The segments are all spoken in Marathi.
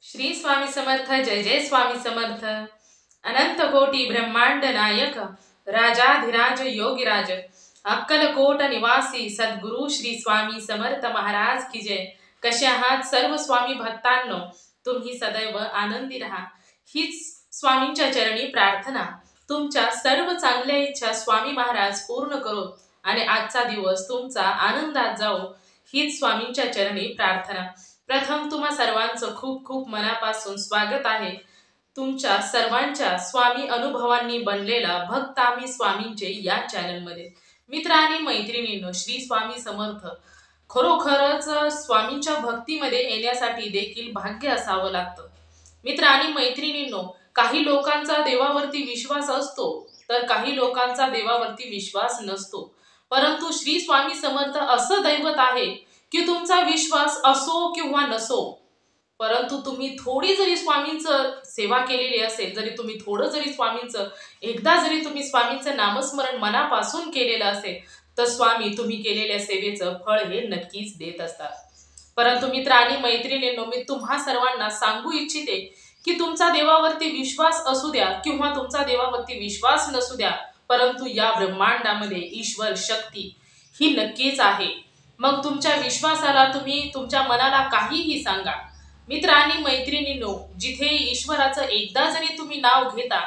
श्री स्वामी समर्थ. जय जय स्वामी समर्थ. अनंत कोटी ब्रह्मांड नायक, राजाधिराज योगीराज, अक्कलकोट निवासी सद्गुरु श्री स्वामी समर्थ महाराज की जय. कसे आहात सर्व स्वामी भक्तांनो? तुम्ही सदैव आनंदी राहा हीच स्वामींच्या चरणी प्रार्थना. तुमच्या सर्व चांगल्या इच्छा स्वामी महाराज पूर्ण करो आणि आजचा दिवस तुमचा आनंदात जाओ हीच स्वामींच्या चरणी प्रार्थना. प्रथम तुम्हा सर्वांचं खूप खूप मनापासून स्वागत आहे तुमच्या सर्वांच्या स्वामी अनुभवांनी बनलेला भक्त आम्ही स्वामींचे या चॅनलमध्ये. मित्र आणि मैत्रिणींनो, श्री स्वामी समर्थ. खरोखरच स्वामींच्या भक्तीमध्ये येण्यासाठी देखील भाग्य असावं लागतं. मित्र आणि मैत्रिणींनो, काही लोकांचा देवावरती विश्वास असतो तर काही लोकांचा देवावरती विश्वास नसतो. परंतु श्री स्वामी समर्थ असं दैवत आहे की तुमचा विश्वास असो किंवा नसो, परंतु तुम्ही थोडी जरी स्वामींचं सेवा केलेली असेल, जरी तुम्ही थोडं जरी स्वामींचं एकदा जरी तुम्ही स्वामींचं नामस्मरण मनापासून केलेलं असेल तर स्वामी तुम्ही केलेल्या सेवेचं फळ हे नक्कीच देत असतात. परंतु मित्र आणि मैत्रिणींनो, मी तुम्हा सर्वांना सांगू इच्छिते की तुमचा देवावरती विश्वास असू द्या किंवा तुमचा देवावरती विश्वास नसू द्या, परंतु या ब्रह्मांडामध्ये ईश्वर शक्ती ही नक्कीच आहे. मग तुमच्या विश्वासाला तुम्ही तुमच्या मनाला काहीही सांगा. मित्र आणि मैत्रिणींनो, जिथे ईश्वराचं एकदा जरी तुम्ही नाव घेता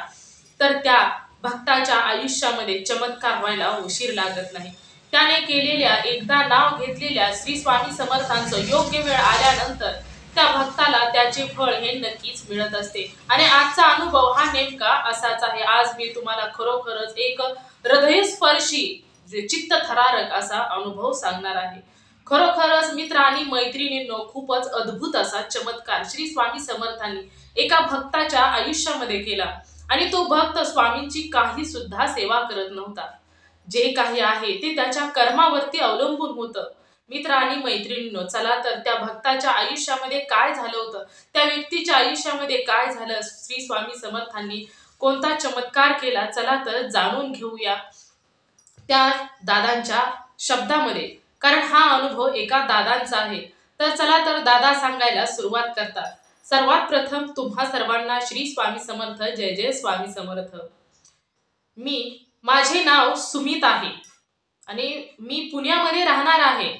तर त्या भक्ताच्या आयुष्यामध्ये चमत्कार व्हायला उशीर लागत नाही. त्याने केलेल्या एकदा नाव घेतलेल्या श्री स्वामी समर्थांचं योग्य वेळ आल्यानंतर त्या भक्ताला त्याचे फळ हे नक्कीच मिळत असते. आणि आजचा अनुभव हा नेमका असाच आहे. आज मी तुम्हाला खरोखरच एक हृदयस्पर्शी चित्त थरारक असा अनुभव सांगणार आहे. खरोखरच मित्र आणि मैत्रिणींनो, खूपच अद्भुत असा चमत्कार श्री स्वामी समर्थांनी एका भक्ताच्या आयुष्यामध्ये केला. आणि तो भक्त स्वामींची काही सुद्धा सेवा करत नव्हता. जे काही आहे ते त्याच्या कर्मावरती अवलंबून होतं. मित्र आणि मैत्रिणींनो, चला तर त्या भक्ताच्या आयुष्यामध्ये काय झालं होतं, त्या व्यक्तीच्या आयुष्यामध्ये काय झालं, श्री स्वामी समर्थांनी कोणता चमत्कार केला, चला तर जाणून घेऊया त्या दादांच्या शब्दामध्ये. कारण हा अनुभव एका दादांचा आहे. तर चला तर दादा सांगायला सुरुवात करतात. सर्वात प्रथम तुम्हा सर्वांना श्री स्वामी समर्थ. जय जय स्वामी समर्थ. माझे नाव सुमित आहे आणि मी पुण्यामध्ये राहणार आहे.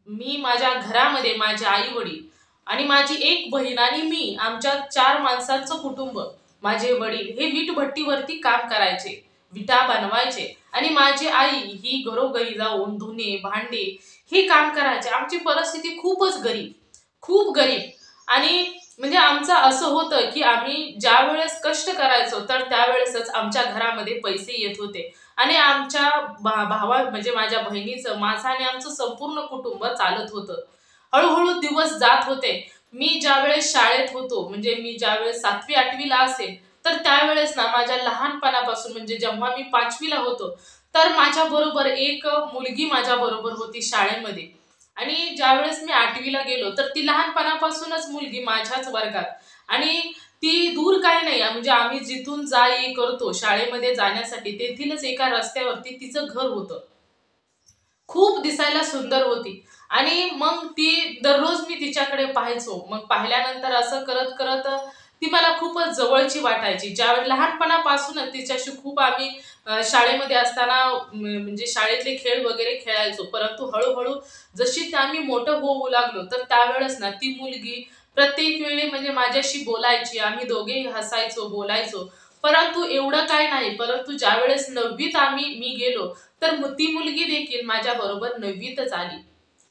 मी माझ्या घरामध्ये माझे आई वडील आणि माझी एक बहीण आणि मी, आमच्या 4 माणसांचं कुटुंब. माझे वडील हे वीटभट्टीवरती काम करायचे, विटा बनवायचे आणि माझी आई ही घरोघरी जाऊन धुणे भांडे हे काम करायचे. आमची परिस्थिती खूपच गरीब, खूप गरीब. आणि म्हणजे आमचं असं होतं की आम्ही ज्या वेळेस कष्ट करायचो तर त्यावेळेसच आमच्या घरामध्ये पैसे येत होते आणि आमच्या भावा म्हणजे माझ्या बहिणीचं, माझं आणि आमचं संपूर्ण कुटुंब चालत होतं. हळूहळू दिवस जात होते. मी ज्यावेळेस शाळेत होतो, म्हणजे मी ज्यावेळेस 7वी 8वीला असेल तर त्यावेळेस ना, माझ्या लहानपणापासून म्हणजे जेव्हा मी 5वीला होतो तर माझ्या बरोबर एक मुलगी माझ्या बरोबर होती शाळेमध्ये. आणि ज्यावेळेस मी 8वीला गेलो तर ती लहानपणापासूनच मुलगी माझ्याच वर्गात. आणि ती दूर काही नाही, म्हणजे आम्ही जिथून जा ये करतो शाळेमध्ये जाण्यासाठी तेथीलच एका रस्त्यावरती तिचं घर होतं. खूप दिसायला सुंदर होती. आणि मग ती दररोज मी तिच्याकडे पाहायचो. मग पाहिल्यानंतर असं करत करत ती मला खूपच जवळची वाटायची. ज्यावेळी लहानपणापासूनच तिच्याशी खूप आम्ही शाळेमध्ये असताना म्हणजे शाळेतले खेळ वगैरे खेळायचो. परंतु हळूहळू जशी आम्ही मोठं होऊ लागलो तर त्यावेळेस ना, ती मुलगी प्रत्येक वेळी म्हणजे माझ्याशी बोलायची. आम्ही दोघेही हसायचो, बोलायचो. परंतु एवढं काय नाही. परंतु ज्यावेळेस 9वीत मी गेलो तर ती मुलगी देखील माझ्या बरोबर 9वीतच आली.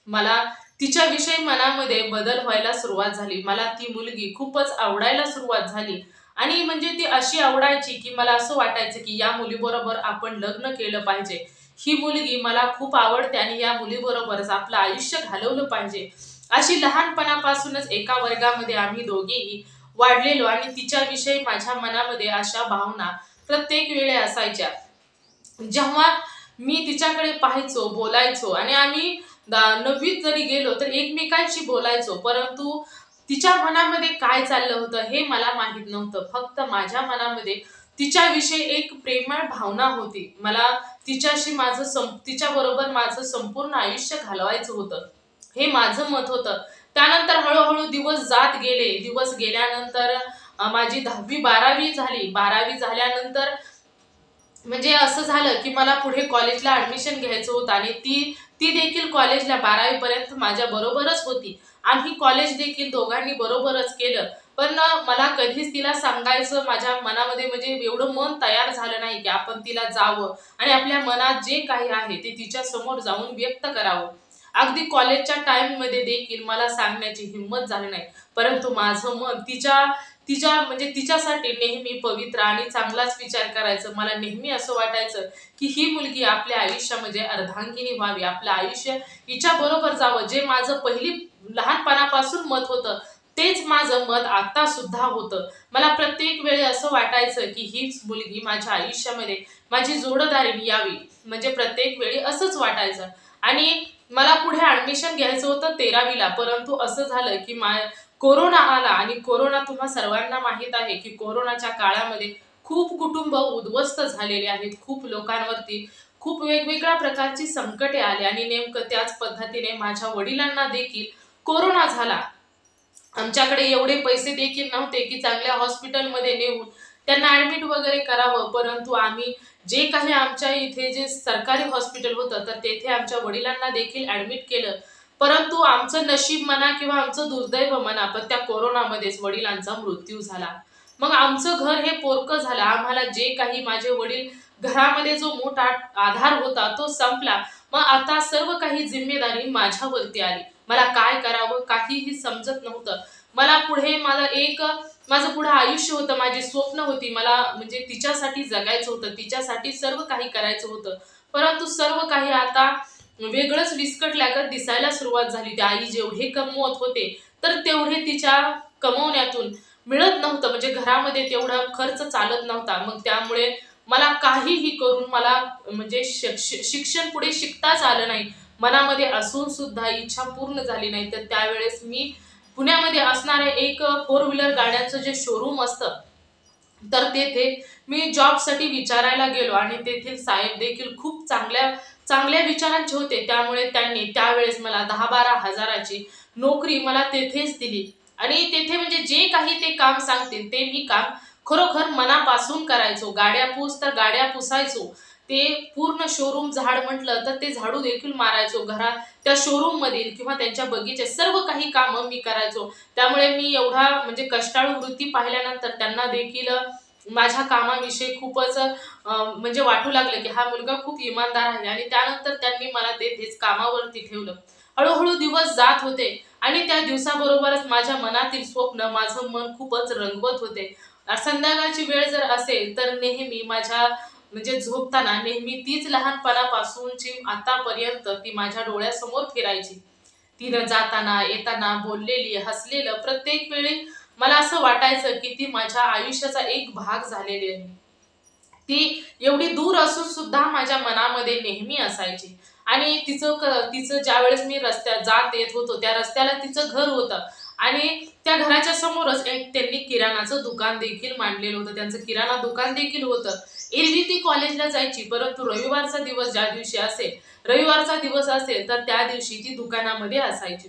मला तिच्याविषयी मनामध्ये बदल व्हायला सुरुवात झाली. मला ती मुलगी खूपच आवडायला सुरुवात झाली. आणि म्हणजे ती अशी आवडायची की मला असं वाटायचं की या मुलीबरोबर आपण लग्न केलं पाहिजे. ही मुलगी मला खूप आवडते आणि या मुलीबरोबरच आपलं आयुष्य घालवलं पाहिजे. अशी लहानपणापासूनच एका वर्गामध्ये आम्ही दोघेही वाढलेलो आणि तिच्याविषयी माझ्या मनामध्ये अशा भावना प्रत्येक वेळी असायच्या. जेव्हा मी तिच्याकडे पाहायचो, बोलायचो आणि आम्ही 9वीत जरी गेलो तर एकमेकांशी बोलायचो. परंतु तिच्या मनामध्ये काय चाललं होतं हे मला माहित नव्हतं. फक्त माझ्या मनामध्ये तिच्याविषयी एक प्रेमळ भावना होती. मला तिच्याबरोबर माझं संपूर्ण आयुष्य घालवायचं होतं, हे माझं मत होतं. त्यानंतर हळूहळू दिवस जात गेले. दिवस गेल्यानंतर माझी 10वी 12वी झाली. 12वी झाल्यानंतर म्हणजे असं झालं की मला पुढे कॉलेजला ऍडमिशन घ्यायचं होतं आणि ती ती देखील कॉलेजला 12वी पर्यंत माझ्या बरोबरच होती. आम्ही कॉलेज देखील दोघांनी बरोबरच केलं. पण मला कधीच तिला सांगायचं माझ्या मनामध्ये म्हणजे एवढं मन तयार झालं नाही की आपण तिला जावं आणि आपल्या मनात जे काही आहे ते तिच्या समोर जाऊन व्यक्त करावं. अगदी कॉलेजच्या टाइम मध्ये देखील मला सांगण्याची हिंमत झाली नाही. परंतु माझं मन तिच्या तिच्या म्हणजे तिच्यासाठी नेहमी पवित्र आणि चांगलाच विचार करायचं. मला नेहमी असं वाटायचं की ही मुलगी आपल्या आयुष्यामध्ये अर्धांगिनी व्हावी, आपलं आयुष्य हिच्या बरोबर जावं. जे माझं पहिली लहानपणापासून मत होतं तेच माझं मत आता सुद्धा होतं. मला प्रत्येक वेळी असं वाटायचं की हीच मुलगी माझ्या आयुष्यामध्ये माझी जोडीदारीणी यावी. म्हणजे प्रत्येक वेळी असंच वाटायचं. आणि मला पुढे ऍडमिशन घ्यायचं होतं 13वीला. परंतु असं झालं की कोरोना आला आणि कोरोना तुम्हा सर्वांना माहित आहे की कोरोनाच्या काळामध्ये खूप कुटुंब उद्ध्वस्त झालेले आहेत. खूप लोकांवरती खूप वेगवेगळ्या प्रकारची संकटे आली आणि नेमकं त्याच पद्धतीने माझ्या वडिलांना देखील कोरोना झाला. आमच्याकडे एवढे पैसे देखील नव्हते की चांगल्या हॉस्पिटलमध्ये नेऊन त्यांना ऍडमिट वगैरे करावं. परंतु आम्ही जे काही आमच्या इथे जे सरकारी हॉस्पिटल होतं तर तेथे आमच्या वडिलांना देखील ऍडमिट केलं. परंतु आमचं नशीब म्हणा किंवा आमचं दुर्दैव म्हणा पण त्या कोरोनामध्येच वडिलांचा मृत्यू झाला. मग आमचं घर हे पोरकं झालं. आम्हाला जे काही माझे वडील घरामध्ये जो मोठा आधार होता तो संपला. मग आता सर्व काही जिम्मेदारी माझ्यावरती आली. मला काय करावं काहीही समजत नव्हतं. मला पुढे माझं पुढे आयुष्य होतं, माझी स्वप्न होती. मला म्हणजे तिच्यासाठी जगायचं होतं, तिच्यासाठी सर्व काही करायचं होतं. परंतु सर्व काही आता वेगळंच विस्कटल्यागत दिसायला सुरुवात झाली. त्या आई जेवढे कमवत होते तर तेवढे तिच्या कमवण्यातून मिळत नव्हतं. म्हणजे घरामध्ये तेवढा खर्च चालत नव्हता. मग त्यामुळे मला काहीही करून मला म्हणजे शिक्षण पुढे शिकताच आलं नाही. मनामध्ये असून सुद्धा इच्छा पूर्ण झाली नाही. तर त्यावेळेस मी पुण्यामध्ये असणारे एक फोर व्हीलर गाड्यांचं जे शोरूम असतं तर तेथे मी जॉबसाठी विचारायला गेलो आणि तेथील साहेब देखील खूप चांगल्या चांगल्या विचारांचे होते. त्यामुळे त्यांनी त्यावेळेस मला 10-12 हजाराची नोकरी मला तेथेच दिली. आणि तेथे म्हणजे जे काही ते काम सांगतील ते मी काम खरोखर मनापासून करायचो. गाड्या पुस तर गाड्या पुसायचो. ते पूर्ण शोरूम झाड म्हटलं तर ते झाडू देखील मारायचो. घरात त्या शोरूम मधील किंवा त्यांच्या बगीचे सर्व काही कामं मी करायचो. त्यामुळे मी एवढा म्हणजे कष्टाळू वृत्ती पाहिल्यानंतर त्यांना देखील माझ्या कामाविषयी खूपच म्हणजे वाटू लागलं की हा मुलगा खूप इमानदार आहे. आणि त्यानंतर त्यांनी मला तेच कामावरती ठेवलं. हळूहळू दिवस जात होते आणि त्या दिवसाबरोबरच माझ्या मनातील स्वप्न माझं मन खूपच रंगवत होते. संध्याकाळची वेळ जर असेल तर नेहमी माझ्या म्हणजे झोपताना नेहमी तीच लहानपणापासूनची आतापर्यंत ती माझ्या डोळ्यासमोर फिरायची. तिनं जाताना येताना बोललेली हसलेलं प्रत्येक वेळी मला असं वाटायचं की ती माझ्या आयुष्याचा एक भाग झालेली आहे. ती एवढी दूर असून सुद्धा माझ्या मनामध्ये नेहमी असायची. आणि तिचं ज्यावेळेस मी रस्त्यात जात येत होतो त्या रस्त्याला तिचं घर होतं. आणि त्या घराच्या समोरच एक त्यांनी किराणाचं दुकान देखील मांडलेलं होतं. त्यांचं किराणा दुकान देखील होतं. एरवी ती कॉलेजला जायची परंतु रविवारचा दिवस ज्या दिवशी असेल रविवारचा दिवस असेल तर त्या दिवशी ती दुकानामध्ये असायची.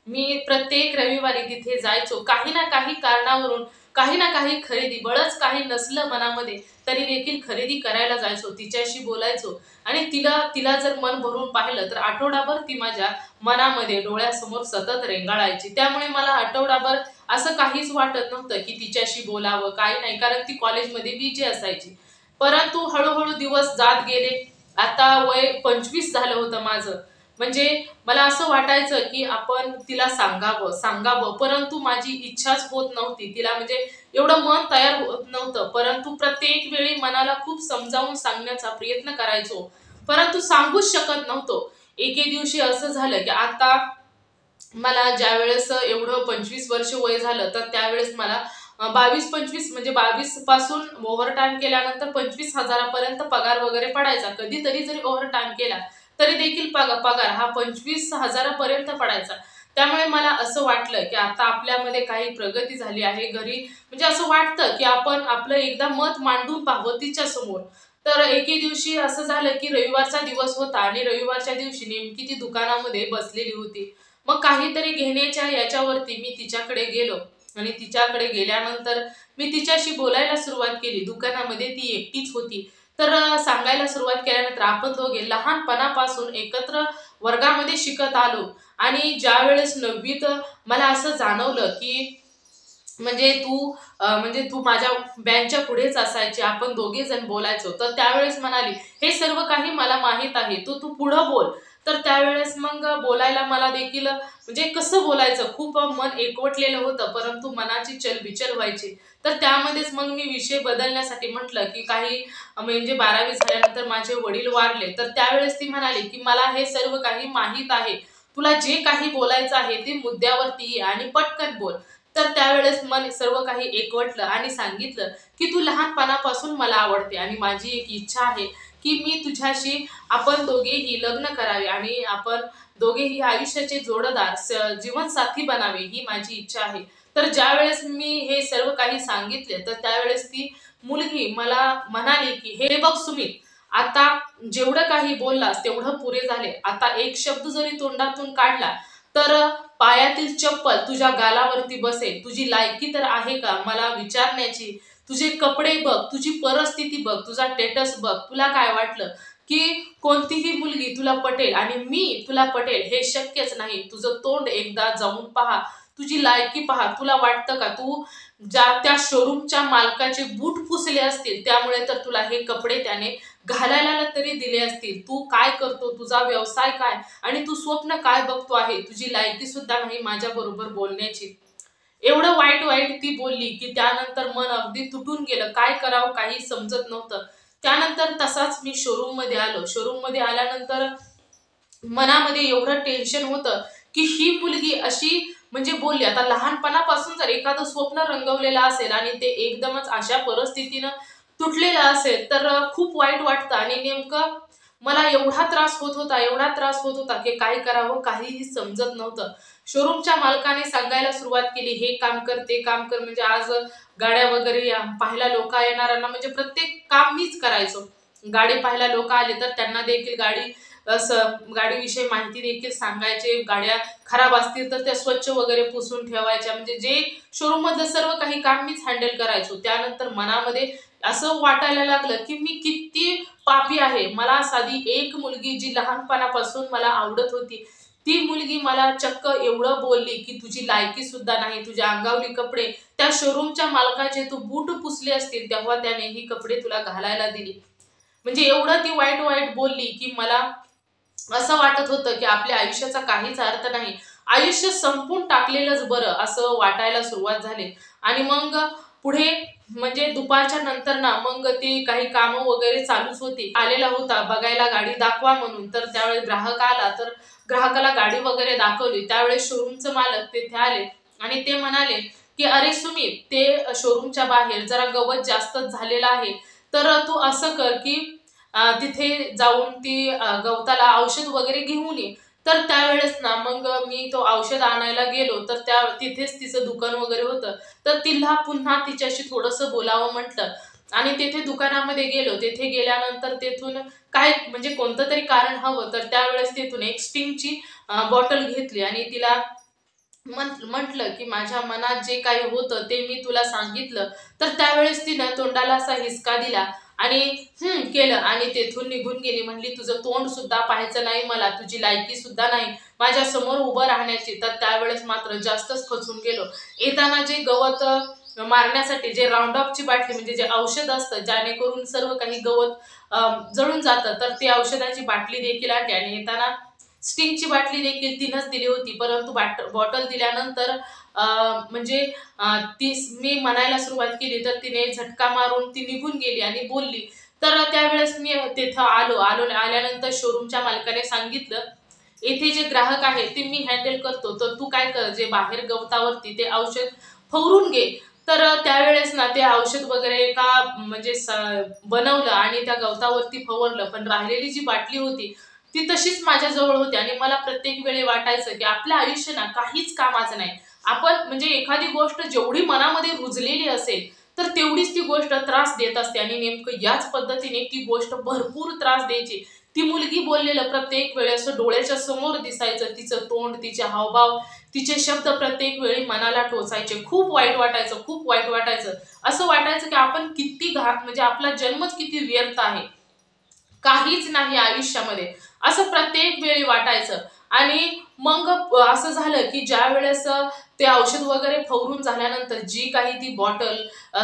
मी प्रत्येक रविवारी तिथे जायचो. काही ना काही कारणावरून काही ना काही खरेदी बळच काही नसलं मनामध्ये तरी देखील खरेदी करायला जायचो. तिच्याशी बोलायचो आणि तिला तिला जर मन भरून पाहिलं तर आठवडाभर ती माझ्या मनामध्ये डोळ्यासमोर सतत रेंगाळायची. त्यामुळे मला आठवडाभर असं काहीच वाटत नव्हतं की तिच्याशी बोलावं काही नाही, कारण ती कॉलेजमध्ये बिझी असायची. परंतु हळूहळू दिवस जात गेले. आता वय 25 झालं होतं माझं. म्हणजे मला असं वाटायचं की आपण तिला सांगावं सांगावं परंतु माझी इच्छाच होत नव्हती. तिला म्हणजे एवढं मन तयार होत नव्हतं. परंतु प्रत्येक वेळी मनाला खूप समजावून सांगण्याचा प्रयत्न करायचो परंतु सांगूच शकत नव्हतो. एके दिवशी असं झालं की आता मला ज्यावेळेस एवढं 25 वर्ष वय झालं तर त्यावेळेस मला 22-25 म्हणजे 22 पासून ओव्हरटाईम केल्यानंतर 25,000 पर्यंत पगार वगैरे पडायचा. कधीतरी जरी ओव्हरटाईम केला तरी देखील पगार हा 25,000 पर्यंत पडायचा. त्यामुळे मला असं वाटलं की आता आपल्यामध्ये काही प्रगती झाली आहे. घरी म्हणजे असं वाटतं की आपण आपलं एकदा मत मांडून पाहावं तिच्या समोर. तर एके दिवशी असं झालं की रविवारचा दिवस होता आणि रविवारच्या दिवशी नेमकी ती दुकानामध्ये बसलेली होती. मग काहीतरी घेण्याच्या याच्यावरती मी तिच्याकडे गेलो आणि तिच्याकडे गेल्यानंतर मी तिच्याशी बोलायला सुरुवात केली. दुकानामध्ये ती एकटीच होती. तर सांगायला सुरुवात केल्यानंतर आपण दोघे लहानपणापासून एकत्र वर्गामध्ये शिकत आलो आणि ज्या वेळेस 9वीत मला असं जाणवलं की म्हणजे तू माझ्या बँकच्या पुढेच असायची, आपण दोघे जण बोलायचो. तर त्यावेळेस म्हणाली, हे सर्व काही मला माहीत आहे, तू तू पुढं बोल. तर त्यावेळेस मग बोलायला मला देखील म्हणजे कसं बोलायचं, खूप मन एकवटलेलं होतं, परंतु मनाची चलबिचल व्हायची. तर त्यामध्येच मग मी विषय बदलण्यासाठी म्हटलं की काही म्हणजे 12वी झाल्यानंतर माझे वडील वारले. तर त्यावेळेस ती म्हणाली की मला हे सर्व काही माहीत आहे, तुला जे काही बोलायचं आहे ते मुद्द्यावरती ये आणि पटकन बोल. तर त्यावेळेस मन सर्व काही एकवटलं आणि सांगितलं की तू लहानपणापासून मला आवडते आणि माझी एक इच्छा आहे की मी तुझ्याशी आपण दोघेही लग्न करावे आणि आपण दोघेही आयुष्याचे जोडदार जीवनसाथी बनावे, ही माझी इच्छा आहे. तर ज्यावेळेस मी हे सर्व काही सांगितले तर त्यावेळेस ती मुलगी मला म्हणाली की हे बघ सुमित, आता जेवढं काही बोललास तेवढं पुरे झाले. आता एक शब्द जरी तोंडातून काढला तर पायातील चप्पल तुझ्या गालावरती बसेल. तुझी लायकी तर आहे का मला विचारण्याची? तुझे कपडे बघ, तुझी परिस्थिती बघ, तुझा स्टेटस बघ. तुला काय वाटलं की कोणतीही मुलगी तुला पटेल आणि मी तुला पटेल हे शक्यच नाही. तुझं तोंड एकदा जाऊन पहा, तुझी लायकी पहा. तुला वाटतं का तू ज्या त्या शोरूमच्या मालकाचे बूट पुसले असतील त्यामुळे तर तुला हे कपडे त्याने घालायला तरी दिले असतील? तू काय करतो, तुझा व्यवसाय काय आणि तू स्वप्न काय बघतो आहे? तुझी लायकी सुद्धा नाही माझ्या बरोबर बोलण्याची. एवढं वाईट वाईट ती बोलली की त्यानंतर मन अगदी तुटून गेलं. काय करावं काही समजत नव्हतं. त्यानंतर तसाच मी शोरूम मध्ये आलो. शोरूम मध्ये आल्यानंतर मनामध्ये एवढं टेन्शन होतं की ही मुलगी अशी म्हणजे बोलली. आता लहानपणापासून जर एखादं स्वप्न रंगवलेलं असेल आणि ते एकदमच अशा परिस्थितीनं तुटलेलं असेल तर खूप वाईट वाटतं आणि नेमकं मला एवढा त्रास होत होता, एवढा त्रास होत होता की काय करावं काहीही समजत नव्हतं. शोरूमच्या मालकाने सांगायला सुरुवात केली, हे काम कर, ते काम कर. म्हणजे आज गाड्या वगैरे पाहायला लोक येणाऱ्यांना म्हणजे प्रत्येक काम मीच करायचो. गाडी पाहायला लोक आले तर त्यांना देखील गाडीविषयी माहिती देखील सांगायचे. गाड्या खराब असतील तर त्या स्वच्छ वगैरे पुसून ठेवायच्या. म्हणजे जे शोरूम मधलं सर्व काही काम मीच हँडल करायचो. त्यानंतर मनामध्ये असं वाटायला लागलं की मी किती पापी आहे. मला साधी एक मुलगी जी लहानपणापासून मला आवडत होती, ती मुलगी मला चक्क एवढं बोलली की तुझी लायकी सुद्धा नाही, तुझ्या अंगावरी कपडे त्या शोरूमच्या मालकाचे तू बूट पुसले असतील तेव्हा त्याने ही कपडे तुला घालायला दिली. म्हणजे एवढं ती वाईट वाईट बोलली की मला असं वाटत होतं की आपल्या आयुष्याचा काहीच अर्थ नाही, आयुष्य संपून टाकलेलंच बरं असं वाटायला सुरुवात झाली. आणि मग पुढे म्हणजे दुपारच्या नंतर ना मग ती काही कामं वगैरे चालूच होती. आलेला होता बघायला गाडी दाखवा म्हणून. तर त्यावेळेस ग्राहक आला तर ग्राहकाला गाडी वगैरे दाखवली. त्यावेळेस शोरूमचे मालक तिथे आले आणि ते म्हणाले की अरे सुमित, ते शोरूमच्या बाहेर जरा गवत जास्तच झालेलं आहे, तर तू असं कर की तिथे जाऊन ती गवताला औषध वगैरे घेऊन ये. तर त्यावेळेस ना मग मी तो औषध आणायला गेलो तर तिथेच तिचं दुकान वगैरे होतं. तर तिला पुन्हा तिच्याशी थोडंसं बोलावं म्हटलं आणि तेथे दुकानामध्ये गेलो. तेथे गेल्यानंतर तेथून काय म्हणजे कोणतं तरी कारण हवं तर त्यावेळेस तेथून एक स्टिंगची बॉटल घेतली आणि तिला म्हटलं की माझ्या मनात जे काही होतं ते मी तुला सांगितलं. तर त्यावेळेस तिनं तोंडाला असा हिसका दिला आणि केलं आणि तेथून निघून गेली. म्हणली तुझं तोंड सुद्धा पाहायचं नाही मला, तुझी लायकी सुद्धा नाही माझ्या समोर उभं राहण्याची. तर त्यावेळेस मात्र जास्तच खचून गेलो. येताना जे गवत मारण्यासाठी जे राऊंड अपची बाटली म्हणजे जे औषध असतं जेणेकरून सर्व काही गवत जळून जातं, तर ती औषधाची बाटली देखील आणली आणि येताना स्टिंगची बाटली देखील तिनंच दिली होती. परंतु बॉटल दिल्यानंतर म्हणजे ती मी म्हणायला सुरुवात केली तर तिने झटका मारून ती निघून गेली आणि बोलली. तर त्यावेळेस मी तिथं आल्यानंतर शोरूमच्या मालकाने सांगितलं, येथे जे ग्राहक आहेत ते मी हँडल करतो, तर तू काय कर, जे बाहेर गवतावरती ते औषध फवरून घे. तर त्यावेळेस ना ते औषध वगैरे का म्हणजे बनवलं आणि त्या गवतावरती फवारलं. पण राहिलेली जी बाटली होती ती तशीच माझ्याजवळ होती आणि मला प्रत्येक वेळी वाटायचं की आपलं आयुष्य ना काहीच कामाचं नाही. आपण म्हणजे एखादी गोष्ट जेवढी मनामध्ये रुजलेली असेल तर तेवढीच ती गोष्ट त्रास देत असते आणि नेमकं याच पद्धतीने ती गोष्ट भरपूर त्रास द्यायची. ती मुलगी बोललेलं प्रत्येक वेळेस डोळ्याच्या समोर दिसायचं, तिचं तोंड, तिचे हावभाव, तिचे शब्द प्रत्येक वेळी मनाला टोचायचे. खूप वाईट वाटायचं, खूप वाईट वाटायचं. असं वाटायचं की आपण किती घात, म्हणजे आपला जन्मच किती व्यर्थ आहे, काहीच नाही आयुष्यामध्ये, असं प्रत्येक वेळी वाटायचं. आणि मग असं झालं की ज्या वेळेस ते औषध वगैरे फवरून झाल्यानंतर जी काही ती बॉटल,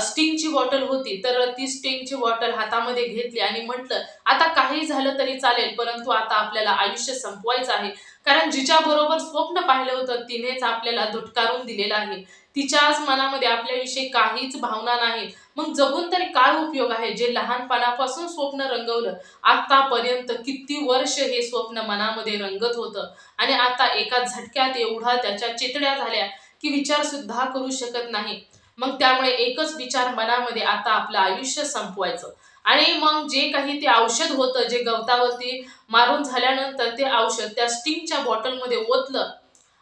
स्टिंगची बॉटल होती, तर ती स्टिंगची बॉटल हातामध्ये घेतली आणि म्हटलं आता काही झालं तरी चालेल, परंतु आता आपल्याला आयुष्य संपवायचं आहे. कारण जिच्या बरोबर स्वप्न पाहिलं होतं तिनेच आपल्याला धुटकारून दिलेलं आहे. तिच्याच मनामध्ये आपल्याविषयी काहीच भावना नाही. मग जगून तरी काय उपयोग आहे? जे लहानपणापासून स्वप्न रंगवलं, आतापर्यंत किती वर्ष हे स्वप्न मनामध्ये रंगत होतं, आणि आता एका झटक्यात एवढा त्याच्या चितड्या झाल्या की विचार सुद्धा करू शकत नाही. मग त्यामुळे एकच विचार मनामध्ये, आता आपलं आयुष्य संपवायचं. आणि मग जे काही ते औषध होतं, जे गवतावरती मारून झाल्यानंतर ते औषध त्या स्टिंगच्या बॉटलमध्ये ओतलं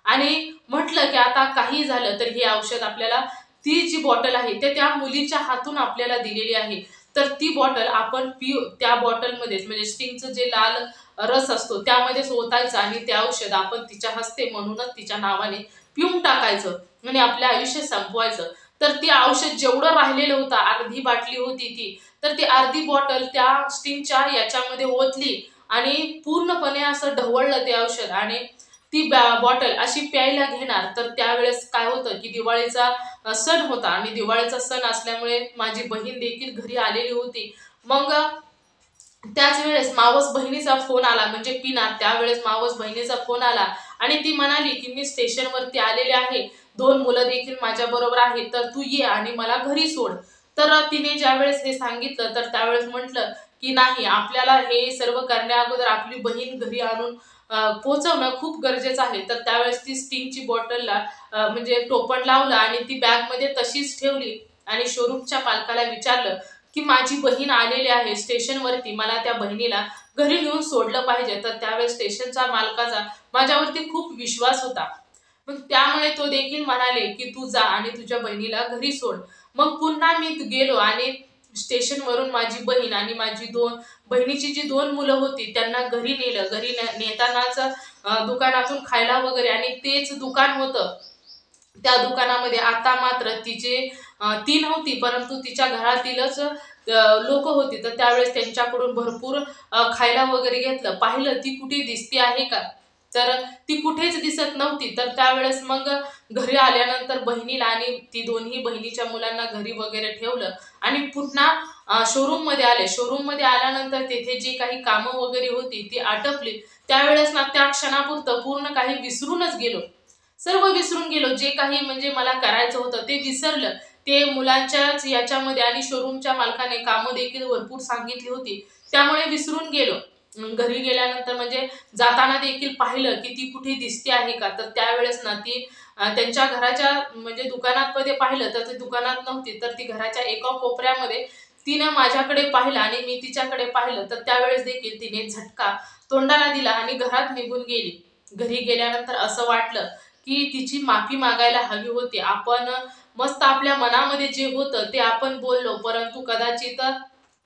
आणि म्हटलं की आता काही झालं तर हे औषध आपल्याला, ती जी बॉटल आहे ते त्या मुलीच्या हातून आपल्याला दिलेली आहे, तर ती बॉटल आपण पिऊ, त्या बॉटलमध्येच म्हणजे स्टिंगचं जे लाल रस असतो त्यामध्येच ओतायचं आणि ते औषध आपण तिच्या हस्ते म्हणूनच तिच्या नावाने पिऊन टाकायचं आणि आपलं आयुष्य संपवायचं. तर ते औषध जेवढं राहिलेलं होतं, अर्धी बाटली होती ती, तर ती अर्धी बॉटल त्या स्टिंगच्या याच्यामध्ये ओतली आणि पूर्णपणे असं ढवळलं ते औषध, आणि ती बॉटल अशी प्यायला घेणार. तर त्यावेळेस काय होतं की दिवाळीचा सण होता, आणि दिवाळीचा सण असल्यामुळे माझी बहीण देखील घरी आलेली होती. मग त्याच वेळेस मावस बहिणीचा फोन आला, म्हणजे पिना, त्यावेळेस मावस बहिणीचा फोन आला आणि ती म्हणाली की मी स्टेशनवरती आलेले आहे, 2 मुलं देखील माझ्या बरोबर आहेत, तर तू ये आणि मला घरी सोड. तर तिने ज्यावेळेस हे सांगितलं तर त्यावेळेस म्हटलं की नाही, आपल्याला हे सर्व करण्या अगोदर आपली बहीण घरी आणून पोहोचवणं खूप गरजेचं आहे. तर त्यावेळेस ती स्टिंगची बॉटलला म्हणजे टोपण लावलं आणि ती बॅगमध्ये तशीच ठेवली आणि शोरूमच्या मालकाला विचारलं की माझी बहीण आलेली आहे स्टेशनवरती, मला त्या बहिणीला घरी नेऊन सोडलं पाहिजे. तर त्यावेळेस स्टेशनच्या मालकाचा माझ्यावरती खूप विश्वास होता. मग त्यामुळे तो देखील म्हणाले की तू जा आणि तुझ्या बहिणीला घरी सोड. मग पुन्हा मी गेलो आणि स्टेशनवरून माझी बहीण आणि माझी बहिणीची जी 2 मुलं होती त्यांना घरी नेलं. घरी नेतानाच दुकानातून खायला वगैरे, आणि तेच दुकान होतं. त्या दुकानामध्ये आता मात्र तिचे ती नव्हती, परंतु तिच्या घरातीलच लोक होती. तर त्यावेळेस त्यांच्याकडून भरपूर खायला वगैरे घेतलं. पाहिलं ती कुठे दिसती आहे का? तर ती कुठेच दिसत नव्हती. तर त्यावेळेस मग घरी आल्यानंतर बहिणीला आणि ती दोन्ही बहिणीच्या मुलांना घरी वगैरे ठेवलं आणि पुन्हा शोरूम मध्ये आले. शोरूम मध्ये आल्यानंतर तिथे जी काही कामं वगैरे होती ती आटपली. त्यावेळेस ना त्या क्षणापुरतं पूर्ण काही विसरूनच गेलो. सर्व विसरून गेलो. जे काही म्हणजे मला करायचं होतं ते विसरलं. ते मुलांच्याच याच्यामध्ये आणि शोरूमच्या मालकाने कामं देखील भरपूर सांगितली होती. त्यामुळे विसरून गेलो. घरी गेल्यानंतर म्हणजे जाताना देखील पाहिलं की ती कुठे दिसते आहे का? तर त्यावेळेस ना ती त्यांच्या घराच्या म्हणजे दुकानामध्ये पाहिलं तर ती दुकानात नव्हती. तर ती घराच्या एका कोपऱ्यामध्ये तिनं माझ्याकडे पाहिलं आणि मी तिच्याकडे पाहिलं. तर त्यावेळेस देखील तिने झटका तोंडाला दिला आणि घरात निघून गेली. घरी गेल्यानंतर असं वाटलं की तिची माफी मागायला हवी होती. आपण मस्त आपल्या मनामध्ये जे होतं ते आपण बोललो, परंतु कदाचित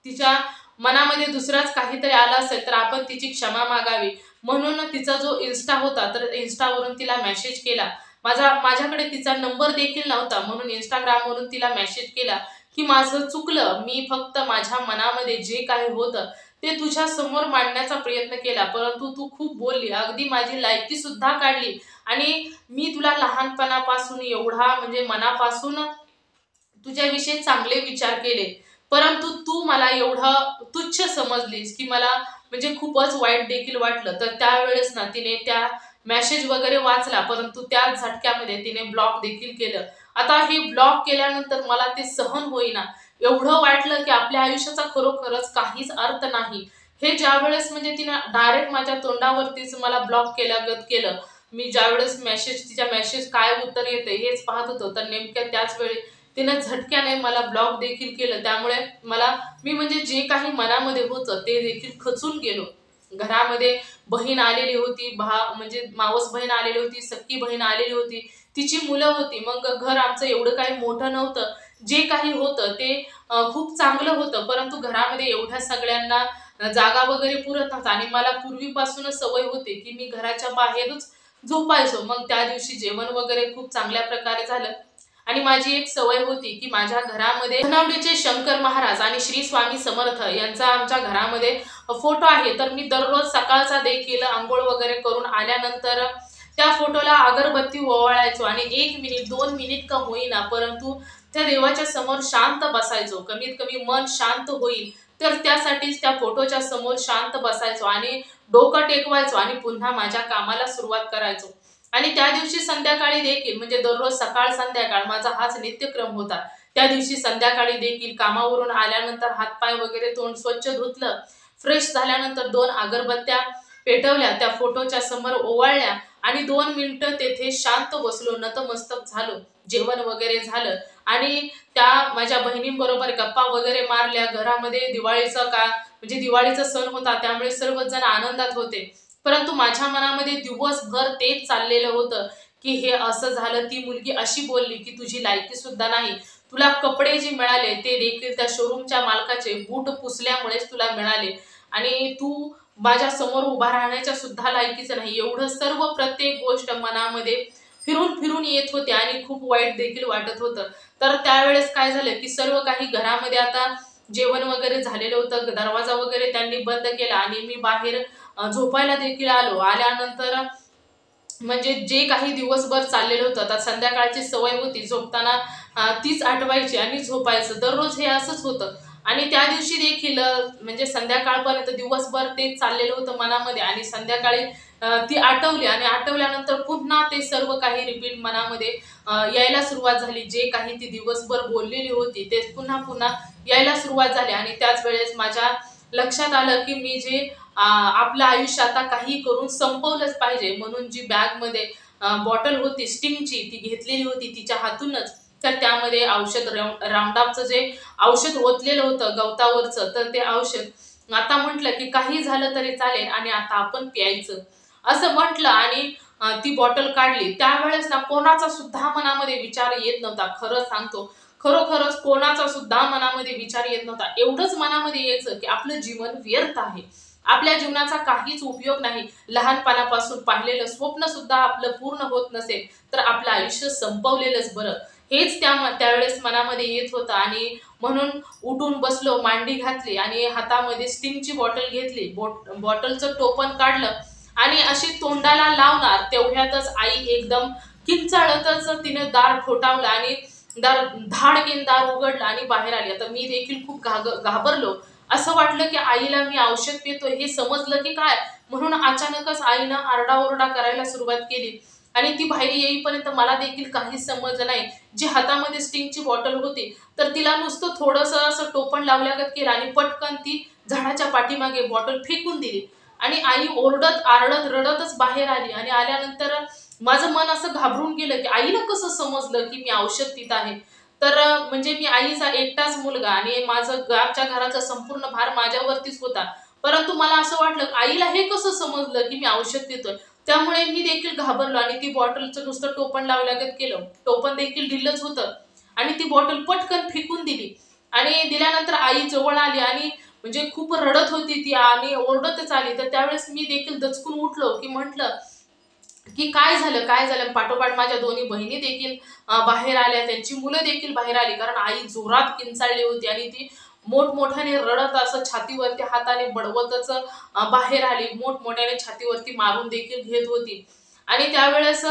तिच्या मनामध्ये दुसराच काहीतरी आलं असेल तर आपण तिची क्षमा मागावी. म्हणून तिचा जो इन्स्टा होता तर इन्स्टावरून तिला मेसेज केला. माझ्याकडे तिचा नंबर देखील नव्हता, म्हणून इंस्टाग्रामवरून तिला मेसेज केला की माझं चुकलं. मी फक्त माझ्या मनामध्ये जे काही होतं ते तुझ्या समोर मांडण्याचा प्रयत्न केला, परंतु तू खूप बोलली, अगदी माझी लायकी सुद्धा काढली आणि मी तुला लहानपणापासून एवढा म्हणजे मनापासून तुझ्याविषयी चांगले विचार केले, परंतु तू मला एवढं तुच्छ समजलीस की मला म्हणजे खूपच वाईट देखील वाटलं. तर त्यावेळेस ना तिने त्या मेसेज वगैरे वाचला, परंतु त्या झटक्यामध्ये तिने ब्लॉक देखील केलं. आता हे ब्लॉक केल्यानंतर मला ते सहन होईना. एवढं वाटलं की आपल्या आयुष्याचा खरोखरच काहीच अर्थ नाही. हे ज्यावेळेस म्हणजे तिने डायरेक्ट माझ्या तोंडावरतीच मला ब्लॉक केल्यागत केलं. मी ज्यावेळेस तिच्या मेसेज काय उत्तर येते हेच पाहत होतो, तर नेमक्या त्याच वेळी तिने झटक्याने मला ब्लॉक देखील केलं. त्यामुळे मी म्हणजे जे काही मनामध्ये होतं ते देखील खचून गेलो. घरामध्ये बहीण आलेली होती, म्हणजे मावस बहीण आलेली होती, सख्खी बहीण आलेली होती, तिची मुलं होती. मग घर आमचं एवढं काही मोठं नव्हतं. जे काही होतं ते खूप चांगलं होतं, परंतु घरामध्ये एवढ्या सगळ्यांना जागा वगैरे पुरत नव्हता आणि मला पूर्वीपासूनच सवय होती की मी घराच्या बाहेरच झोपायचो. मग त्या दिवशी जेवण वगैरे खूप चांगल्या प्रकारे झालं आणि माझी एक सवय होती की माझ्या घरामध्ये धनावडीचे शंकर महाराज आणि श्री स्वामी समर्थ यांचा आमच्या घरामध्ये फोटो आहे. तर मी दररोज सकाळचा देखील अंघोळ वगैरे करून आल्यानंतर त्या फोटोला अगरबत्ती ओवाळायचो आणि 1 मिनिट 2 मिनिट का होईना परंतु त्या देवाच्या समोर शांत बसायचो. कमीत कमी मन शांत होईल तर त्यासाठीच त्या फोटोच्या समोर शांत बसायचो आणि डोकं टेकवायचो आणि पुन्हा माझ्या कामाला सुरुवात करायचो. आणि त्या दिवशी संध्याकाळी देखील म्हणजे दररोज सकाळ संध्याकाळ माझा हाच नित्यक्रम होता. त्या दिवशी संध्याकाळी देखील कामावरून आल्यानंतर हातपाय वगैरे तोंड स्वच्छ धुतलं, फ्रेश झाल्यानंतर 2 अगरबत्त्या पेटवल्या, त्या फोटोच्या समोर ओवाळल्या आणि 2 मिनिटं तेथे शांत बसलो, नतमस्तक झालो. जेवण वगैरे झालं आणि त्या माझ्या बहिणींबरोबर गप्पा वगैरे मारल्या. घरामध्ये दिवाळीचा म्हणजे दिवाळीचा सण होता त्यामुळे सर्वजण आनंदात होते. परंतु माझ्या मनामध्ये दिवसभर तेच चाललेलं होतं की हे असं झालं, ती मुलगी अशी बोलली की तुझी लायकी सुद्धा नाही. तुला कपडे जे मिळाले ते देखील त्या शोरूमच्या मालकाचे बूट पुसल्यामुळेच तुला मिळाले आणि तू माझ्या समोर उभा राहण्याच्या सुद्धा लायकीचं नाही. एवढं सर्व प्रत्येक गोष्ट मनामध्ये फिरून फिरून येत होते आणि खूप वाईट देखील वाटत होतं. तर त्यावेळेस काय झालं की सर्व काही घरामध्ये आता जेवण वगैरे झालेलं होतं. दरवाजा वगैरे त्यांनी बंद केला आणि मी बाहेर झोपायला देखील आलो. आल्यानंतर म्हणजे जे काही दिवसभर चाललेलं होतं, आता संध्याकाळची सवय होती झोपताना तीच आठवायची आणि झोपायचं. दररोज हे असंच होतं आणि त्या दिवशी देखील म्हणजे संध्याकाळपर्यंत दिवसभर तेच चाललेलं होतं मनामध्ये आणि संध्याकाळी ती आठवली आणि आठवल्यानंतर पुन्हा ते सर्व काही रिपीट मनामध्ये यायला सुरुवात झाली. जे काही ती दिवसभर बोललेली होती ते पुन्हा पुन्हा यायला सुरुवात झाली आणि त्याच वेळेस माझ्या लक्षात आलं की मी जे आपलं आयुष्य आता काही करून संपवलंच पाहिजे. म्हणून जी बॅगमध्ये बॉटल होती स्टिंगची ती घेतलेली होती तिच्या हातूनच. तर त्यामध्ये औषध राउंडअपचं जे औषध ओतलेलं होतं गवतावरचं, तर ते औषध आता म्हटलं की काही झालं तरी चालेल आणि आता आपण प्यायचं असं म्हटलं आणि ती बॉटल काढली. त्यावेळेस ना कोणाचा सुद्धा मनामध्ये विचार येत नव्हता. खरं सांगतो, खरोखरच कोणाचा सुद्धा मनामध्ये विचार येत नव्हता. एवढंच मनामध्ये यायचं की आपलं जीवन व्यर्थ आहे. आपल्या जीवनाचा काहीच उपयोग नाही. लहानपणापासून पाहिलेलं स्वप्न सुद्धा आपलं पूर्ण होत नसेल तर आपलं आयुष्य संपवलेलंच बरं. हेच त्यावेळेस मनामध्ये येत होतं आणि म्हणून उठून बसलो, मांडी घातली आणि हातामध्ये स्टिंगची बॉटल घेतली. बॉटलचं टोपण काढलं आणि अशी तोंडाला लावणार तेवढ्यातच आई एकदम किंचाळतच तिने दार ठोठावलं आणि धाडकीन दार उघडलं आणि बाहेर आली. आता मी देखील खूप घाबरलो. असं वाटलं की आईला मी औषध पितोय हे समजलं की काय, म्हणून अचानकच आईनं आरडाओरडा करायला सुरुवात केली आणि ती बाहेर येईपर्यंत मला देखील काहीच समजलं नाही. जी हातामध्ये स्टिंगची बॉटल होती तर तिला नुसतं थोडंसं असं टोपण लावल्यागत केलं आणि पटकन ती झाडाच्या पाठीमागे बॉटल फेकून दिली आणि आई ओरडत आरडत रडतच बाहेर आली आणि आल्यानंतर माझं मन असं घाबरून गेलं की आईला कसं समजलं की मी औषध पित आहे. तर म्हणजे मी आईचा एकटाच मुलगा आणि आमच्या घराचा संपूर्ण भार माझ्यावरतीच होता. परंतु मला असं वाटलं आईला हे कसं समजलं की मी औषध पितोय. त्यामुळे मी देखील घाबरलो आणि ती बॉटलचं नुसतं टोपण लावल्यागत केलं. टोपण देखील ढिल्लच होतं आणि ती बॉटल पटकन फेकून दिली आणि दिल्यानंतर आई जवळ आली आणि म्हणजे खूप रडत होती ती आणि ओरडतच आली. तर त्यावेळेस मी देखील दचकून उठलो की म्हटलं की काय झालं, काय झालं? पाठोपाठ माझ्या दोन्ही बहिणी देखील बाहेर आल्या. त्यांची मुलं देखील बाहेर आली. कारण आई जोरात किंचाळली होती आणि ती मोठमोठ्याने रडत असं छातीवरती हाताने बडवतच बाहेर आली. मोठमोठ्याने छातीवरती मारून देखील घेत होती. आणि त्यावेळेस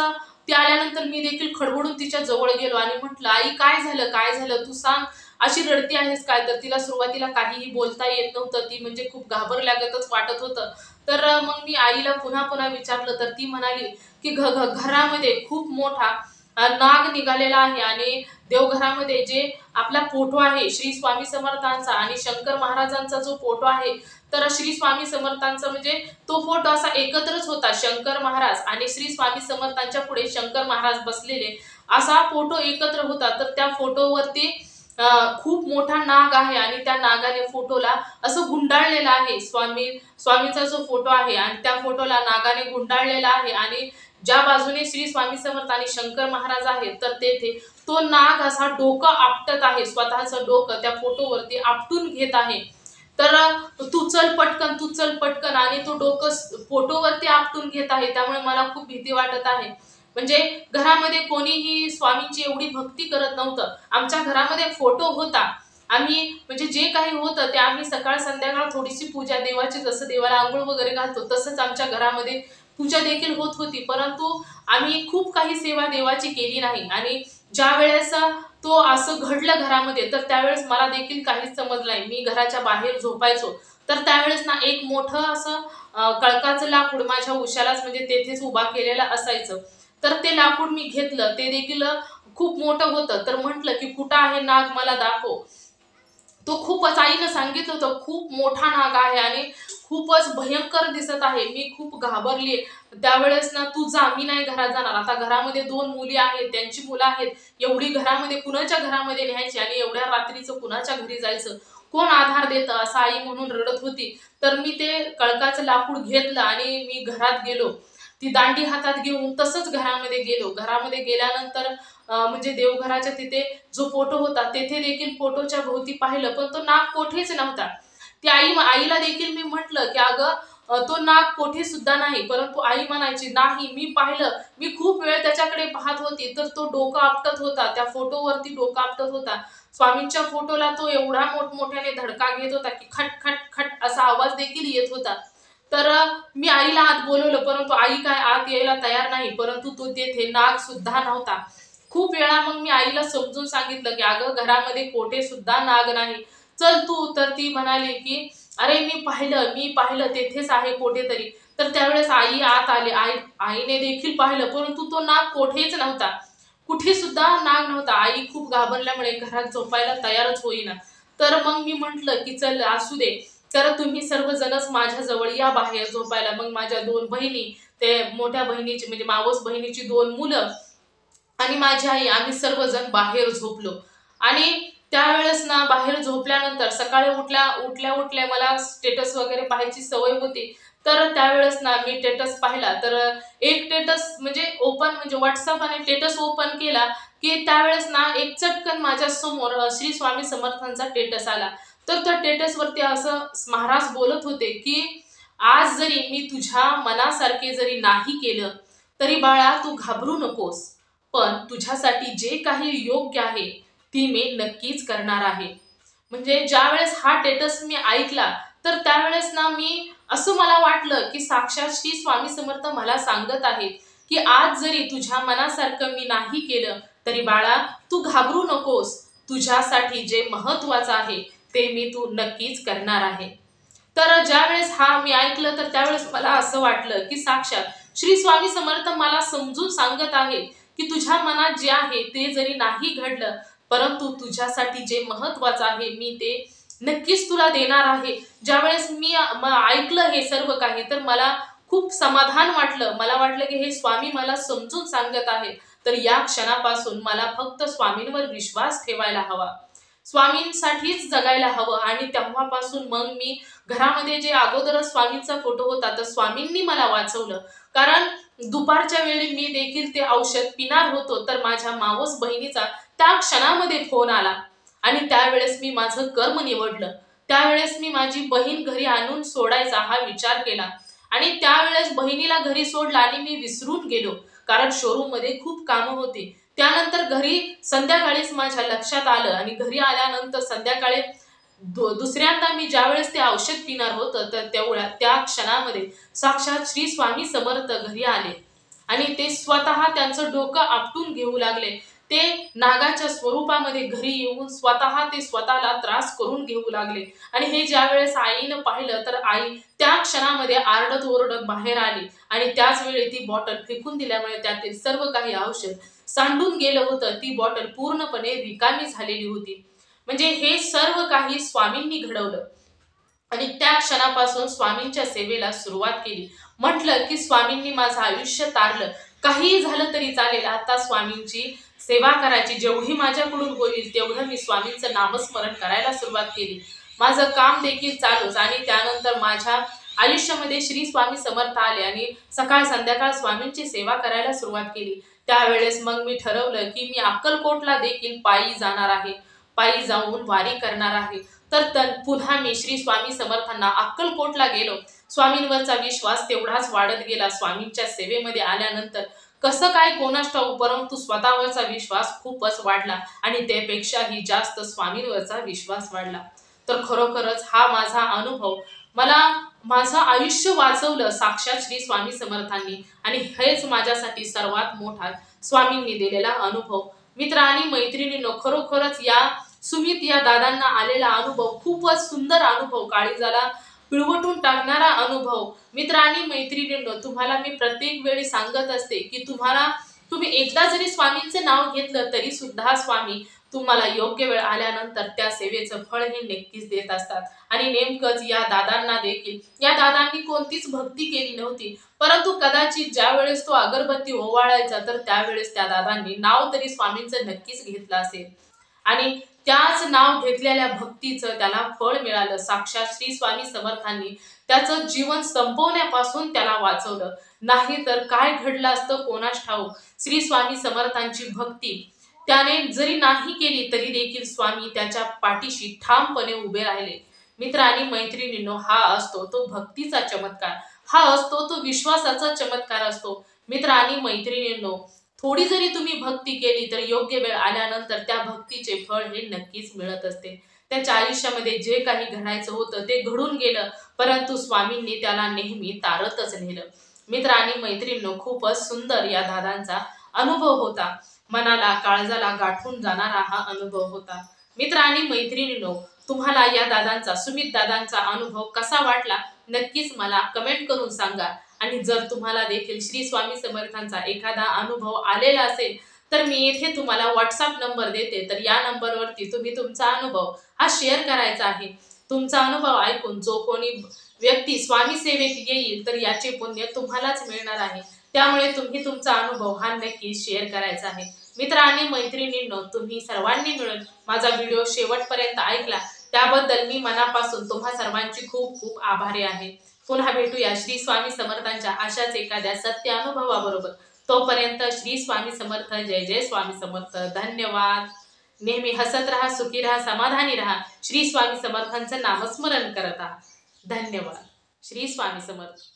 ती आल्यानंतर मी देखील खडबडून तिच्या जवळ गेलो आणि म्हटलं, "आई काय झालं? काय झालं? तू सांग. अशी रडती आहेस काय?" तर तिला सुरुवातीला काहीही बोलता येत नव्हतं. ती म्हणजे खूप घाबरल्यागतच वाटत होतं. तर मग मी आईला पुन्हा पुन्हा विचारलं तर ती म्हणाली की घरामध्ये खूप मोठा नाग निघालेला आहे आणि देवघरामध्ये जे आपला फोटो आहे श्री स्वामी समर्थांचा आणि शंकर महाराजांचा जो फोटो आहे, तर श्री स्वामी समर्थांचा म्हणजे तो फोटो असा एकत्रच होता. शंकर महाराज आणि श्री स्वामी समर्थांच्या पुढे शंकर महाराज बसलेले असा फोटो एकत्र होता. तर त्या फोटोवरती खूप मोठा नाग आहे आणि त्या नागाने फोटोला असं गुंडाळलेलं आहे. स्वामीचा जो फोटो आहे आणि त्या फोटोला नागाने गुंडाळलेला आहे आणि ज्या बाजूने श्री स्वामी समर्थ आणि शंकर महाराज आहेत तर तेथे तो नाग असा डोकं आपटत आहे. स्वतःचं डोकं त्या फोटोवरती आपटून घेत आहे. तर तू चल पटकन, तू चल पटकन, आणि तो डोकं फोटोवरती आपटून घेत आहे. त्यामुळे मला खूप भीती वाटत आहे. म्हणजे घरामध्ये कोणीही स्वामींची एवढी भक्ती करत नव्हतं. आमच्या घरामध्ये फोटो होता. आम्ही म्हणजे जे काही होतं ते आम्ही सकाळ संध्याकाळ थोडीशी पूजा देवाची, जसं देवाला आंघोळ वगैरे घालतो तसंच आमच्या घरामध्ये पूजा देखील होत होती. परंतु आम्ही खूप काही सेवा देवाची केली नाही. आणि ज्या वेळेस तो असं घडलं घरामध्ये, तर त्यावेळेस मला देखील काहीच समजलं नाही. मी घराच्या बाहेर झोपायचो, तर त्यावेळेस ना एक मोठं असं कळकाचं लाकूड माझ्या उशालाच म्हणजे तेथेच उभा केलेलं असायचं. तर ते लाकूड मी घेतलं. ते देखील खूप मोठं होतं. तर म्हटलं की कुठं आहे नाग, मला दाखव. तो खूपच, आईनं सांगितलं होतं, खूप मोठा नाग आहे आणि खूपच भयंकर दिसत आहे. मी खूप घाबरली. त्यावेळेस ना, तू जा, मी नाही घरात जाणार. आता घरामध्ये 2 मुली आहेत, त्यांची मुलं आहेत. एवढी घरामध्ये कुणाच्या घरामध्ये न्यायची आणि एवढ्या रात्रीचं कुणाच्या घरी जायचं? कोण आधार देतं? असं आई म्हणून रडत होती. तर मी ते कळकाचं लाकूड घेतलं आणि मी घरात गेलो. ती दांडी हातात घेऊन तसंच घरामध्ये गेलो. घरामध्ये गेल्यानंतर म्हणजे देवघराच्या तिथे जो फोटो होता तेथे देखील फोटोच्या भोवती पाहिलं, पण तो नाग कोठेच नव्हता. ती आईला देखील मी म्हटलं की अगं, तो नाग कोठे सुद्धा नाही. परंतु आई म्हणायची, नाही मी पाहिलं, मी खूप वेळ त्याच्याकडे पाहत होती. तर तो डोकं आपटत होता, त्या फोटोवरती डोकं आपटत होता. स्वामींच्या फोटोला तो एवढा मोठमोठ्याने धडका घेत होता की खट खट खट असा आवाज देखील येत होता. तर मी आईला आत बोलवलं, परंतु आई काय आत यायला तयार नाही. परंतु तो तेथे नाग सुद्धा नव्हता. खूप वेळा मग मी आईला समजून सांगितलं की अगं, घरामध्ये कोठे सुद्धा नाग नाही, चल तू. तर ती म्हणाली की अरे, मी पाहिलं तेथेच आहे कोठेतरी. तर त्यावेळेस आई आत आली. आईने देखील पाहिलं, परंतु तो नाग कोठेच नव्हता. कुठे सुद्धा नाग नव्हता. आई खूप घाबरल्यामुळे घरात झोपायला तयारच होईना. तर मग मी म्हंटल की चल असू दे. तर तुम्ही सर्वजणच माझ्या जवळ या बाहेर झोपायला. मग माझ्या 2 बहिणी, ते मोठ्या बहिणीची म्हणजे मावस बहिणीची 2 मुलं आणि माझी आई, आम्ही सर्वजण बाहेर झोपलो. आणि त्यावेळेस ना, बाहेर झोपल्यानंतर सकाळी उठल्या मला स्टेटस वगैरे पाहायची सवय होती. तर त्यावेळेस ना, मी स्टेटस पाहिला. तर एक स्टेटस म्हणजे WhatsApp आणि स्टेटस ओपन केला की त्यावेळेस ना, एक चटकन माझ्या समोर श्री स्वामी समर्थांचा स्टेटस आला. तर त्या स्टेटसवरती असं महाराज बोलत होते की आज जरी मी तुझ्या मनासारखे जरी नाही केलं, तरी बाळा तू घाबरू नकोस. पण तुझ्यासाठी जे काही योग्य आहे ती मी नक्कीच करणार आहे. म्हणजे ज्यावेळेस हा स्टेटस मी ऐकला, तर त्यावेळेस ना, मी असं मला वाटलं की साक्षात श्री स्वामी समर्थ मला सांगत आहेत की आज जरी तुझ्या मनासारखं मी नाही केलं, तरी बाळा तू घाबरू नकोस. तुझ्यासाठी जे महत्वाचं आहे ते मी तू नक्कीच करणार आहे. तर ज्यावेळेस हा मी ऐकलं, तर त्यावेळेस मला असं वाटलं की साक्षात श्री स्वामी समर्थ मला समजून सांगत आहे की तुझ्या मनात जे आहे ते जरी नाही घडलं, परंतु तुझ्यासाठी जे महत्वाचं आहे मी ते नक्कीच तुला देणार आहे. ज्यावेळेस मी ऐकलं हे सर्व काही, तर मला खूप समाधान वाटलं. मला वाटलं की हे स्वामी मला समजून सांगत आहेत. तर या क्षणापासून मला फक्त स्वामींवर विश्वास ठेवायला हवा, स्वामींसाठीच जगायला हवं. आणि तेव्हापासून मग मी घरामध्ये जे अगोदरच स्वामींचा फोटो होता, तर स्वामींनी मला वाचवलं. कारण दुपारच्या वेळी मी देखील ते औषध पिणार होतो, तर माझ्या मावस बहिणीचा त्या क्षणामध्ये फोन आला आणि त्यावेळेस मी माझं कर्म निवडलं. त्यावेळेस मी माझी बहीण घरी आणून सोडायचा हा विचार केला आणि त्यावेळेस बहिणीला घरी सोडला आणि मी विसरून गेलो, कारण शोरूम मध्ये खूप कामं होती. त्यानंतर घरी संध्याकाळीच माझ्या लक्षात आलं आणि घरी आल्यानंतर संध्याकाळी दुसऱ्यांदा मी ज्यावेळेस ते औषध पिणार होतं, तर त्या क्षणामध्ये साक्षात श्री स्वामी समर्थ घरी आले आणि ते स्वतः त्यांचं डोकं आपटून घेऊ लागले. ते नागाच्या स्वरूपामध्ये घरी येऊन स्वतः ते स्वतःला त्रास करून घेऊ लागले. आणि हे ज्यावेळेस आईनं पाहिलं, तर आई त्या क्षणामध्ये आरडत ओरडत बाहेर आली आणि त्याच वेळी ती बॉटल फेकून दिल्यामुळे त्यातील सर्व काही औषध सांडून गेलं होतं. ती बॉटल पूर्णपणे रिकामी झालेली होती. म्हणजे हे सर्व काही स्वामींनी घडवलं. आणि त्या क्षणापासून स्वामींच्या सेवेला सुरुवात केली. म्हटलं की स्वामींनी माझं आयुष्य तारलं. काहीही झालं तरी चालेल, आता स्वामींची सेवा करायची. जेवढी माझ्याकडून होईल तेवढं मी स्वामींचं नामस्मरण करायला सुरुवात केली. माझं काम देखील चालूच. आणि त्यानंतर माझ्या आयुष्यामध्ये श्री स्वामी समर्थ आले आणि सकाळ संध्याकाळ स्वामींची सेवा करायला सुरुवात केली. त्यावेळेस मग मी ठरवलं की मी अक्कलकोटला देखील पायी जाणार आहे, पायी जाऊन वारी करणार आहे. तर पुन्हा मी श्री स्वामी समर्थांना अक्कलकोटला गेलो. स्वामींवरचा विश्वास तेवढाच वाढत गेला. स्वामींच्या सेवेमध्ये आल्यानंतर कसं काय कोणास ठाऊक, परंतु स्वतःवरचा विश्वास खूपच वाढला आणि त्यापेक्षाही जास्त स्वामींवरचा विश्वास वाढला. तर खरोखरच हा माझा अनुभव, मला माझं आयुष्य वाचवलं साक्षात श्री स्वामी समर्थांनी, आणि हेच माझ्यासाठी सर्वात मोठा स्वामींनी दिलेला अनुभव. मित्र आणि मैत्रिणींनो, खरोखरच या सुमित या दादांना आलेला अनुभव खूपच सुंदर अनुभव, काळीजाला पिळवटून टाकणारा अनुभव. मित्र आणि मैत्रिणींनो, तुम्हाला मी प्रत्येक वेळी सांगत असते की तुम्ही एकदा जरी स्वामींचं नाव घेतलं तरी सुद्धा स्वामी तुम्हाला योग्य वेळ आल्यानंतर त्या सेवेचं फळ हे नक्कीच देत असतात. आणि नेमकंच या दादांनी कोणतीच भक्ती केली नव्हती, परंतु कदाचित ज्या वेळेस तो अगरबत्ती ओवाळायचा तर त्यावेळेस त्या दादांनी नाव तरी स्वामींचं नक्कीच घेतलं असेल, आणि त्याच नाव घेतलेल्या भक्तीचं त्याला फळ मिळालं. साक्षात श्री स्वामी समर्थांनी त्याचं जीवन संपवण्यापासून त्याला वाचवलं. नाही तर काय घडलं असतं कोणास ठाऊक. श्री स्वामी समर्थांची भक्ती त्याने जरी नाही केली तरी देखील स्वामी त्याच्या पाठीशी ठामपणे उभे राहिले. मित्र आणि मैत्रिणींनो, हा असतो तो भक्तीचा चमत्कार, हा असतो तो विश्वासाचा चमत्कार असतो. मित्र आणि मैत्रिणींनो, थोडी जरी तुम्ही भक्ती केली तर योग्य वेळ आल्यानंतर त्या भक्तीचे फळ हे नक्कीच मिळत असते. त्याच्या आयुष्यामध्ये जे काही घडायचं होतं ते घडून गेलं, परंतु स्वामींनी त्याला नेहमी तारतच नेलं. मित्र आणि मैत्रिणींनो, खूपच सुंदर या दादांचा अनुभव होता. मनाला काळजाला गाठून जाणारा हा अनुभव होता. मित्र आणि मैत्रिणींनो, तुम्हाला या दादांचा, सुमित दादांचा अनुभव कसा वाटला नक्कीच मला कमेंट करून सांगा. आणि जर तुम्हाला देखील श्री स्वामी समर्थांचा एखादा अनुभव आलेला असेल तर मी येथे तुम्हाला व्हॉट्सअप नंबर देते, तर या नंबरवरती तुम्ही तुमचा अनुभव हा शेअर करायचा आहे. तुमचा अनुभव ऐकून जो कोणी व्यक्ती स्वामी सेवेत येईल तर याचे पुण्य तुम्हालाच मिळणार आहे. त्यामुळे तुम्ही तुमचा अनुभव हा नक्की शेअर करायचा आहे. मित्र आणि मैत्रिणींनो, तुम्ही सर्वांनी मिळून माझा व्हिडिओ शेवटपर्यंत ऐकला त्याबद्दल मी मनापासून तुम्हा सर्वांची खूप खूप आभारी आहे. पुन्हा भेटूया श्री स्वामी समर्थांच्या अशाच एखाद्या सत्य अनुभवाबरोबर. तोपर्यंत श्री स्वामी समर्थ. जय जय स्वामी समर्थ. धन्यवाद. नेहमी हसत राहा, सुखी राहा, समाधानी राहा. श्री स्वामी समर्थांचं नामस्मरण करत राहा. धन्यवाद. श्री स्वामी समर्थ.